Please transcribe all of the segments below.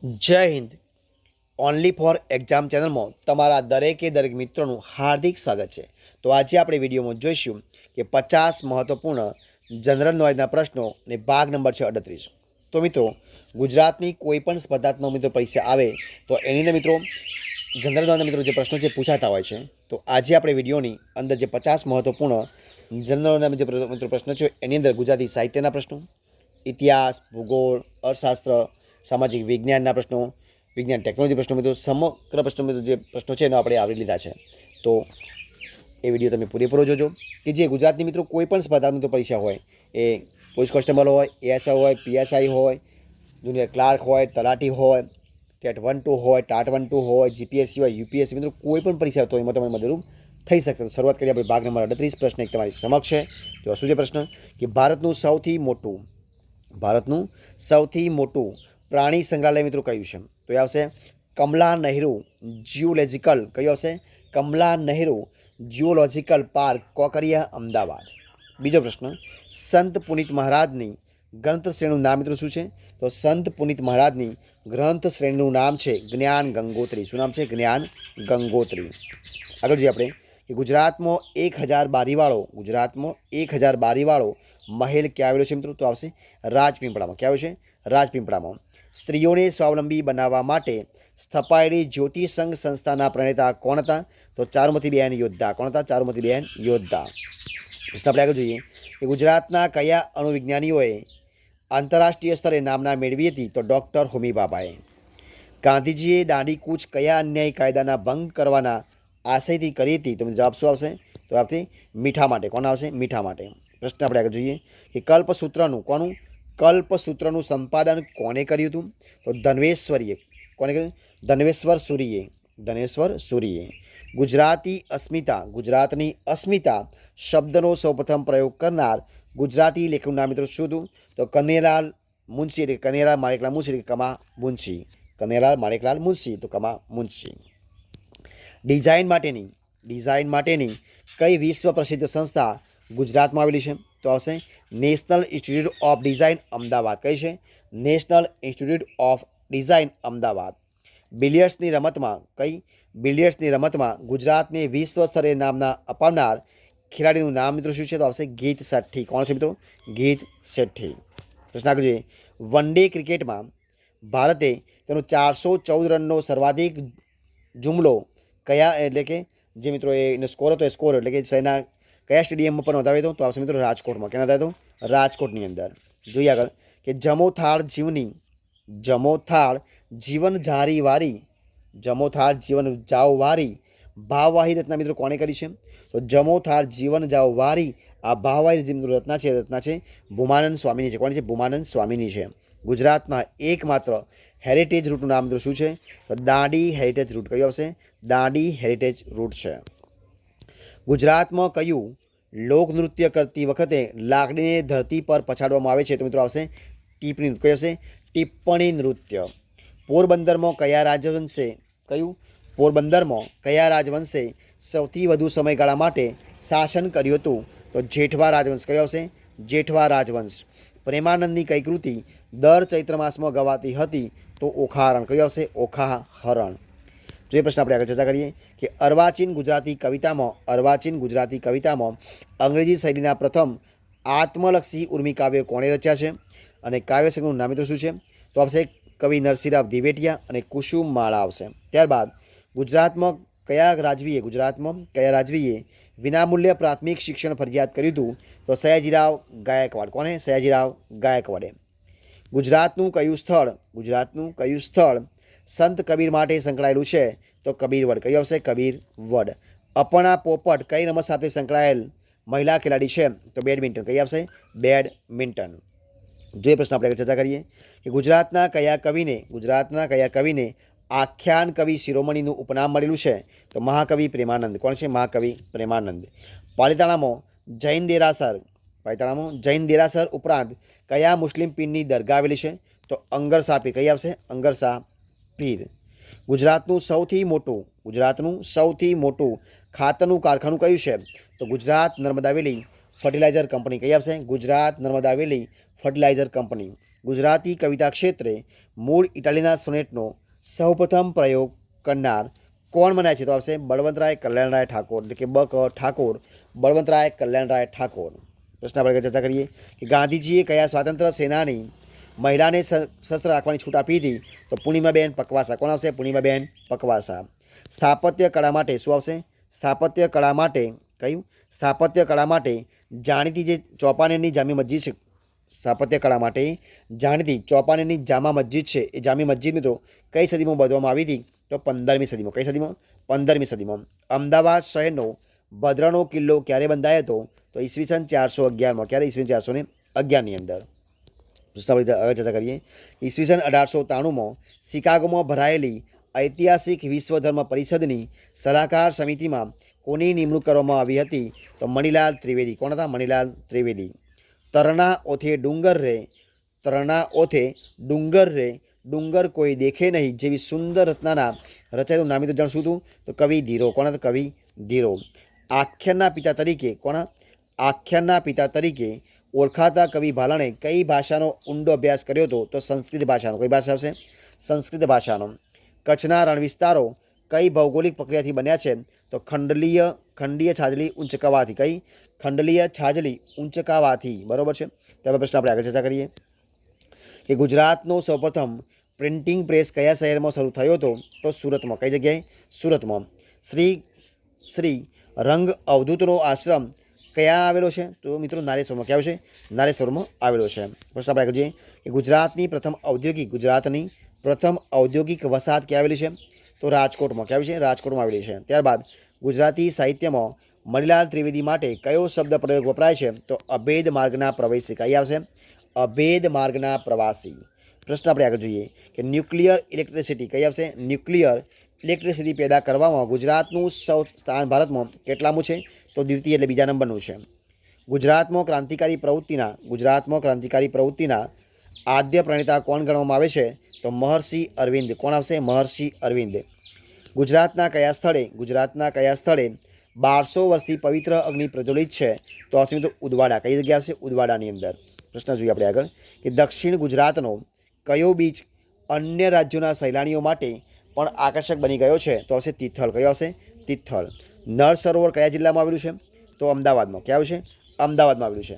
જય Hind. Only for exam ચેનલમાં તમારા દરેક મિત્રોનું હાર્દિક સ્વાગત છે. તો આજે આપણે વિડીયોમાં જોઈશું કે 50 મહત્વપૂર્ણ જનરલ નોલેજના પ્રશ્નો અને ભાગ નંબર છે 38. તો મિત્રો, ગુજરાતની કોઈ પણ સ્પર્ધાત્મક મિત્રો પરીક્ષા આવે તો એની અંદર મિત્રો જનરલ નોલેજના મિત્રો જે પ્રશ્નો છે પૂછાતા હોય છે. તો આજે આપણે વિડીયોની અંદર જે 50 મહત્વપૂર્ણ જનરલ નોલેજના જે મિત્રો પ્રશ્નો છે એની અંદર ગુજરાતી સાહિત્યના પ્રશ્નો, ઇતિહાસ, ભૂગોળ, અર્થશાસ્ત્ર, સામાજિક વિજ્ઞાનના પ્રશ્નો, વિજ્ઞાન ટેકનોલોજી પ્રશ્નો મિત્રો સમગ્ર પ્રશ્નો મિત્રો જે પ્રશ્નો છે એનો આપણે આવરી લીધા છે. તો એ વિડીયો તમે પૂરેપૂરો જોજો કે જે ગુજરાતની મિત્રો કોઈ પણ સ્પર્ધાત્મક મિત્રો પરીક્ષા હોય, એ પોલીસ કોન્સ્ટેબલ હોય, એએસઆઈ હોય, પીએસઆઈ હોય, જુનિયર ક્લાર્ક હોય, તલાટી હોય, ટેટ 1-2 હોય, ટાટ 1-2 હોય, જીપીએસસી હોય, યુપીએસસી મિત્રો કોઈ પણ પરીક્ષા તો એમાં તમને મદદરૂપ થઈ શકશે. તો શરૂઆત કરીએ આપણે ભાગ નંબર 38. પ્રશ્ન એક તમારી સમક્ષ છે. તો શું છે પ્રશ્ન કે ભારતનું સૌથી મોટું પ્રાણી સંગ્રહાલય મિત્રો કયું છે? તો એ આવશે કમલા નહેરુ ઝૂઓલોજિકલ. કયું આવશે? Kamala Nehru zoological park, કોકરિયા, Ahmedabad. બીજો પ્રશ્ન, સંત પુનિત મહારાજની ગ્રંથ શ્રેણીનું નામ મિત્રો શું છે? તો સંત પુનિત મહારાજની ગ્રંથ શ્રેણીનું નામ છે જ્ઞાન ગંગોત્રી. શું નામ છે? જ્ઞાન ગંગોત્રી. આગળ જોઈએ આપણે કે ગુજરાતમાં 1000 બારીવાળો મહેલ ક્યાં આવેલો છે મિત્રો? તો આવશે રાજપીપળામાં. ક્યાં આવ્યો છે? રાજપીપળામાં. સ્ત્રીઓને સ્વાવલંબી બનાવવા માટે સ્થપાયેલી જ્યોતિ સંઘ સંસ્થાના પ્રણેતા કોણ હતા? તો ચારુમતીબેન યોદ્ધા. કોણ હતા? ચારુમતીબેન યોદ્ધા. પ્રશ્ન આપણે આગળ જોઈએ કે ગુજરાતના કયા અણુવિજ્ઞાનીઓએ આંતરરાષ્ટ્રીય સ્તરે નામના મેળવી હતી? તો ડૉક્ટર હોમી ભાભાએ. ગાંધીજીએ દાંડી કૂચ કયા અન્યાયી કાયદાના ભંગ કરવાના આશયથી કરી હતી? તો જવાબ શું આવશે? તો આપતી મીઠા માટે. કોણ આવશે? મીઠા માટે. પ્રશ્ન આપણે આગળ જોઈએ કે કલ્પસૂત્રનું સંપાદન કોને કર્યું હતું? તો ધનવેશ્વરીએ. કોને કર્યું? ધનેશ્વર સૂરીએ. ગુજરાતની અસ્મિતા શબ્દનો સૌપ્રથમ પ્રયોગ કરનાર ગુજરાતી લેખકનું નામ મિત્રો શું હતું? તો કનૈયાલાલ મુનશી, એટલે કનૈયાલાલ માણેકલાલ મુનશી, એટલે કમા મુનશી. કનૈયાલાલ માણેકલાલ મુનશી, તો કમા મુનશી. ડિઝાઇન માટેની કઈ વિશ્વ પ્રસિદ્ધ સંસ્થા ગુજરાતમાં આવેલી છે? તો આવશે national institute of design, Ahmedabad. કઈ છે? National institute of design, Ahmedabad. બિલિયર્ડ્સની રમતમાં ગુજરાતને વિશ્વ સ્તરે નામના અપાવનાર ખેલાડીનું નામ મિત્રો શું છે? તો આવશે ગીત શેટ્ટી. કોણ છે મિત્રો? ગીત શેટ્ટી. પ્રશ્ન આગળ જોઈએ, વન ડે ક્રિકેટમાં ભારતે તેનો 414 રનનો સર્વાધિક જુમલો કયા, એટલે કે જે મિત્રો એનો સ્કોર હતો, એ સ્કોર એટલે કે શહેરના કયા સ્ટેડિયમમાં પણ નોંધાવ્યો હતો? તો આવશે મિત્રો રાજકોટમાં. ક્યાં નોંધાવ્યો હતો? રાજકોટની અંદર. જોઈએ આગળ કે જમો થાળ જીવન જાવ વારી ભાવવાહી રચના મિત્રો કોણે કરી છે? તો જમો થાળ જીવન જાવ વારી આ ભાવવાહી રચના છે ભૂમાનંદ સ્વામીની છે. કોની છે? ભૂમાનંદ સ્વામીની છે. ગુજરાતના એકમાત્ર હેરિટેજ રૂટનું નામ મિત્રો શું છે? તો દાંડી હેરિટેજ રૂટ. કયું આવશે? દાંડી હેરિટેજ રૂટ છે. ગુજરાતમાં કયું લોકનૃત્ય કરતી વખતે લાકડીને ધરતી પર પછાડવામાં આવે છે? તો મિત્રો આવશે ટીપણી નૃત્ય. કયું આવશે? ટિપ્પણી નૃત્ય. પોરબંદરમાં કયા રાજવંશે સૌથી વધુ સમયગાળા માટે શાસન કર્યું હતું? તો જેઠવા રાજવંશ. કયો આવશે? જેઠવા રાજવંશ. પ્રેમાનંદની કઈ કૃતિ દર ચૈત્ર માસમાં ગવાતી હતી? તો ઓખાહરણ. કયું આવશે? ઓખાહરણ. જો એ પ્રશ્ન આપણે આગળ ચર્ચા કરીએ કે અર્વાચીન ગુજરાતી કવિતામાં અંગ્રેજી શૈલીના પ્રથમ આત્મલક્ષી ઉર્મી કાવ્ય કોણે રચ્યા છે? અને કાવ્ય સંગ્રહનું નામ મિત્રો શું છે? તો આવશે કવિ નરસિંહરાવ દિવેટિયા અને કુસુમ માળા આવશે. ત્યારબાદ ગુજરાતમાં કયા રાજવીએ વિનામૂલ્ય પ્રાથમિક શિક્ષણ ફરજિયાત કર્યું હતું? તો સયાજીરાવ ગાયકવાડ. કોને? સયાજીરાવ ગાયકવાડે. ગુજરાતનું કયું સ્થળ સંત કબીર માટે સંકળાયેલું છે? તો કબીરવડ. કયું આવશે? કબીરવડ. અપર્ણા પોપટ કઈ રમત સાથે સંકળાયેલ મહિલા ખેલાડી છે? તો બેડમિન્ટન. કઈ આવશે? બેડમિન્ટન. જો એ પ્રશ્ન આપણે ચર્ચા કરીએ કે ગુજરાતના કયા કવિને આખ્યાન કવિ શિરોમણીનું ઉપનામ મળેલું છે? તો મહાકવિ પ્રેમાનંદ. કોણ છે? મહાકવિ પ્રેમાનંદ. પાલિતાણામાં જૈન દેરાસર ઉપરાંત કયા મુસ્લિમ પીરની દરગાહ આવેલી છે? તો અંગરસા પીર. કઈ આવશે? અંગરસા પીર. ગુજરાતનું સૌથી મોટું ખાતરનું કારખાનું કયું છે? તો ગુજરાત નર્મદા વેલી ફર્ટિલાઇઝર કંપની. કઈ આવશે? ગુજરાત નર્મદા વેલી ફર્ટિલાઇઝર કંપની. ગુજરાતી કવિતા ક્ષેત્રે મૂળ ઇટાલીના સોનેટનો સૌપ્રથમ પ્રયોગ કરનાર કોણ મનાય છે? તો આવશે બળવંતરાય કલ્યાણરાય ઠાકોર, એટલે કે બ ક ઠાકોર, બળવંતરાય કલ્યાણરાય ઠાકોર. પ્રશ્ન આપણે ચર્ચા કરીએ કે ગાંધીજીએ કયા સ્વાતંત્ર્ય સેનાની મહિલાને શસ્ત્ર રાખવાની છૂટ આપી હતી? તો પૂર્ણિમાબેન પકવાસા. કોણ આવશે? પૂર્ણિમાબેન પકવાસા. સ્થાપત્ય કળા માટે શું આવશે? સ્થાપત્ય કળા માટે કયું? સ્થાપત્ય કળા માટે જાણીતી જે ચોપાનેરની જામી મસ્જિદ છે, સ્થાપત્ય કળા માટે જાણીતી ચોપાનેરની જામા મસ્જિદ છે, એ જામી મસ્જિદ મિત્રો કઈ સદીમાં બાંધવામાં આવી હતી? તો 15મી સદીમાં. કઈ સદીમાં? 15મી સદીમાં. અમદાવાદ શહેરનો ભદ્રનો કિલ્લો ક્યારે બંધાયો હતો? તો ઈસવીસન 411માં. ક્યારે? ઈસવીસન 411ની અંદર. પ્રશ્ન આપણે આગળ ચર્ચા કરીએ. ઈસવીસન 1893માં શિકાગોમાં ભરાયેલી ઐતિહાસિક વિશ્વ ધર્મ પરિષદની સલાહકાર સમિતિમાં કોની નિમણૂક કરવામાં આવી હતી? તો મણિલાલ ત્રિવેદી. કોણ હતા? મણિલાલ ત્રિવેદી. તરના ઓથે ડુંગર રે, તરના ઓથે ડુંગર રે, ડુંગર કોઈ દેખે નહીં જેવી સુંદર રચનાના રચયિતાનું નામ તો જાણશું હતું? તો કવિ ધીરો. કોણ હતા? કવિ ધીરો. આખ્યાનના પિતા તરીકે કોણ? આખ્યાનના પિતા તરીકે ઓળખાતા કવિ ભાલાણે કઈ ભાષાનો ઊંડો અભ્યાસ કર્યો હતો? તો સંસ્કૃત ભાષાનો. કઈ ભાષા આવશે? સંસ્કૃત ભાષાનો. કચ્છના રણ વિસ્તારો કઈ ભૌગોલિક પ્રક્રિયાથી બન્યા છે? તો ખંડીય છાજલી ઊંચકાવાથી. કઈ? ખંડલીય છાજલી ઊંચકાવાથી. બરોબર છે. તેવા પ્રશ્ન આપણે આગળ ચર્ચા કરીએ કે ગુજરાતનો સૌપ્રથમ પ્રિન્ટિંગ પ્રેસ કયા શહેરમાં શરૂ થયો હતો? તો સુરતમાં. કઈ જગ્યાએ? સુરતમાં. શ્રી રંગ અવધૂતનો આશ્રમ કયા આવેલો છે? તો મિત્રો નારેશ્વરમાં. ક્યાં છે? નારેશ્વરમાં આવેલો છે. પ્રશ્ન આપણે આગળ જોઈએ કે ગુજરાતની પ્રથમ ઔદ્યોગિક વસાહત ક્યાં આવેલી છે? તો રાજકોટમાં. ક્યાં છે? રાજકોટમાં આવેલી છે. ત્યારબાદ ગુજરાતી સાહિત્યમાં મણિલાલ ત્રિવેદી માટે કયો શબ્દ પ્રયોગ વપરાય છે? તો અભેદ માર્ગના પ્રવેશી. કઈ આવશે? અભેદ માર્ગના પ્રવાસી. પ્રશ્ન આપણે આગળ જોઈએ કે ન્યુક્લિયર ઇલેક્ટ્રિસિટી. કઈ આવશે? ન્યુક્લિયર ઇલેક્ટ્રિસિટી પેદા કરવામાં ગુજરાતનું સ્થાન ભારતમાં કેટલામું છે? તો દ્વિતીય, એટલે બીજા નંબરનું છે. ગુજરાતમાં ક્રાંતિકારી પ્રવૃત્તિના આદ્ય પ્રણેતા કોણ ગણવામાં આવે છે? તો મહર્ષિ અરવિંદ. કોણ આવશે? મહર્ષિ અરવિંદ. ગુજરાતના કયા સ્થળે 1200 વર્ષથી પવિત્ર અગ્નિ પ્રજ્વલિત છે? તો આવશે મિત્રો ઉદવાડા. કઈ જગ્યા આવશે? ઉદવાડાની અંદર. પ્રશ્ન જોઈએ આપણે આગળ કે દક્ષિણ ગુજરાતનો કયો બીચ અન્ય રાજ્યોના સહેલાણીઓ માટે પણ આકર્ષક બની ગયો છે? તો આવશે તિથલ. કયો આવશે? તિથલ. નળ સરોવર કયા જિલ્લામાં આવેલું છે? તો અમદાવાદમાં. ક્યાં આવ્યું છે? અમદાવાદમાં આવેલું છે.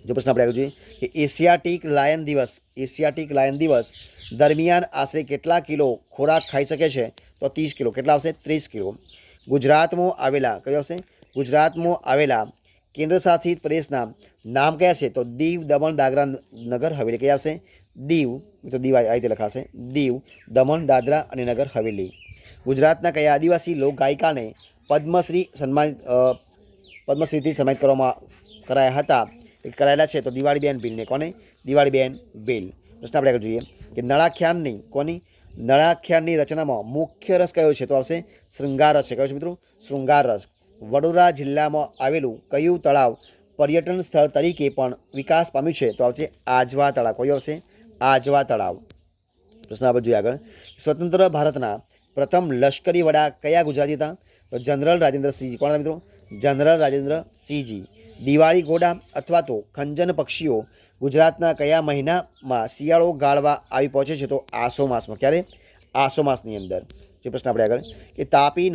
જો પ્રશ્ન આપણે આગળ જોઈએ કે એશિયાટિક લાયન દિવસ દરમિયાન આશરે કેટલા કિલો ખોરાક ખાઈ શકે છે? તો 30 કિલો. કેટલા આવશે? 30 કિલો. ગુજરાતમાં આવેલા કેન્દ્રશાસિત પ્રદેશના નામ કયા છે? તો દીવ, દમણ, દાદરા, નગર હવેલી. કયા આવશે? દીવ. તો દીવ આ રીતે લખાશે. દીવ, દમણ, દાદરા અને નગર હવેલી. ગુજરાતના કયા આદિવાસી લોકગાયિકાને પદ્મશ્રીથી સન્માનિત કરાયા હતા? કરાયેલા છે? તો દિવાળીબેન ભીલને. કોને? દિવાળીબેન ભીલ. પ્રશ્ન આપણે આગળ જોઈએ કે નળાખ્યાનની રચનામાં મુખ્ય રસ કયો છે? તો આવશે શૃંગાર રસ છે. કયો છે મિત્રો? શૃંગાર રસ. વડોદરા જિલ્લામાં આવેલું કયું તળાવ પર્યટન સ્થળ તરીકે પણ વિકાસ પામ્યું છે? તો આવશે આજવા તળાવ. કયો આવશે? આજવા તળાવ. પ્રશ્ન આપણે જોઈએ આગળ. સ્વતંત્ર ભારતના પ્રથમ લશ્કરી વડા કયા ગુજરાતી હતા? તો જનરલ રાજેન્દ્રસિંહજી. કોણ હતા મિત્રો? જનરલ રાજેન્દ્રસિંહજી. દિવાળી ઘોડા અથવા તો ખંજન પક્ષીઓ ગુજરાતના કયા મહિનામાં શિયાળો ગાળવા આવી પહોંચે છે? તો આસો માસમાં. ક્યારે? આસો માસની અંદર. જે પ્રશ્ન આપણે આગળ કે તાપી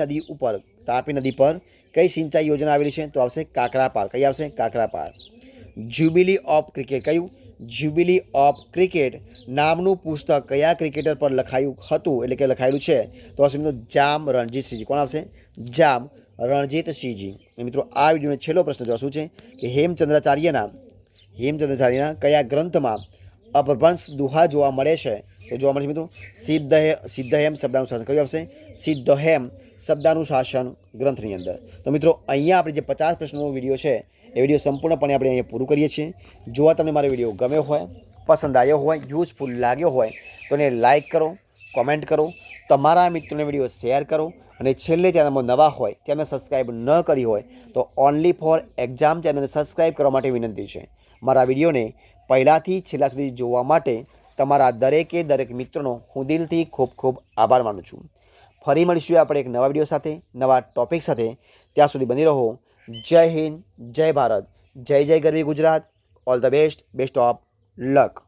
નદી પર કઈ સિંચાઈ યોજના આવેલી છે? તો આવશે કાકરાપાર. કઈ આવશે? કાકરાપાર. Jubilee of cricket. કયું? જ્યુબિલી ઓફ ક્રિકેટ નામનું પુસ્તક કયા ક્રિકેટર પર લખાયું હતું, એટલે કે લખાયેલું છે? તો આવશે મિત્રો જામ રણજીતસિંહજી. કોણ આવશે? જામ રણજીતસિંહજી. મિત્રો આ વિડીયોનો છેલ્લો પ્રશ્ન જો શું છે કે હેમચંદ્રાચાર્યના કયા ગ્રંથમાં અપભ્રંશ દુહા જોવા મળે છે? તો જોવા મળે છે મિત્રો સિદ્ધહેમ શબ્દાનુશાસન. કયું આવશે? સિદ્ધહેમ શબ્દાનુશાસન ગ્રંથની અંદર. તો મિત્રો અહીંયા આપણે જે 50 પ્રશ્નોનો વિડીયો છે એ વિડીયો સંપૂર્ણપણે આપણે અહીંયા પૂરું કરીએ છીએ. જો તમને મારો વિડીયો ગમ્યો હોય, પસંદ આવ્યો હોય, યુઝફુલ લાગ્યો હોય તો એને લાઇક કરો, કોમેન્ટ કરો, તમારા મિત્રોને વિડીયો શેર કરો અને છેલ્લે ચેનલમાં નવા હોય, ચેનલ સબસ્ક્રાઈબ ન કરી હોય તો ઓનલી ફોર એક્ઝામ ચેનલને સબસ્ક્રાઈબ કરવા માટે વિનંતી છે. મારા વિડીયોને પહેલાંથી છેલ્લા સુધી જોવા માટે તમારા દરેક મિત્રોનો હું દિલથી ખૂબ ખૂબ આભાર માનું છું. ફરી મળીશું આપણે એક નવા વિડીયો સાથે, નવા ટોપિક સાથે. ત્યાં સુધી બની રહો. જય હિન્દ, જય ભારત, જય જય ગરવી Gujarat. All the best of luck.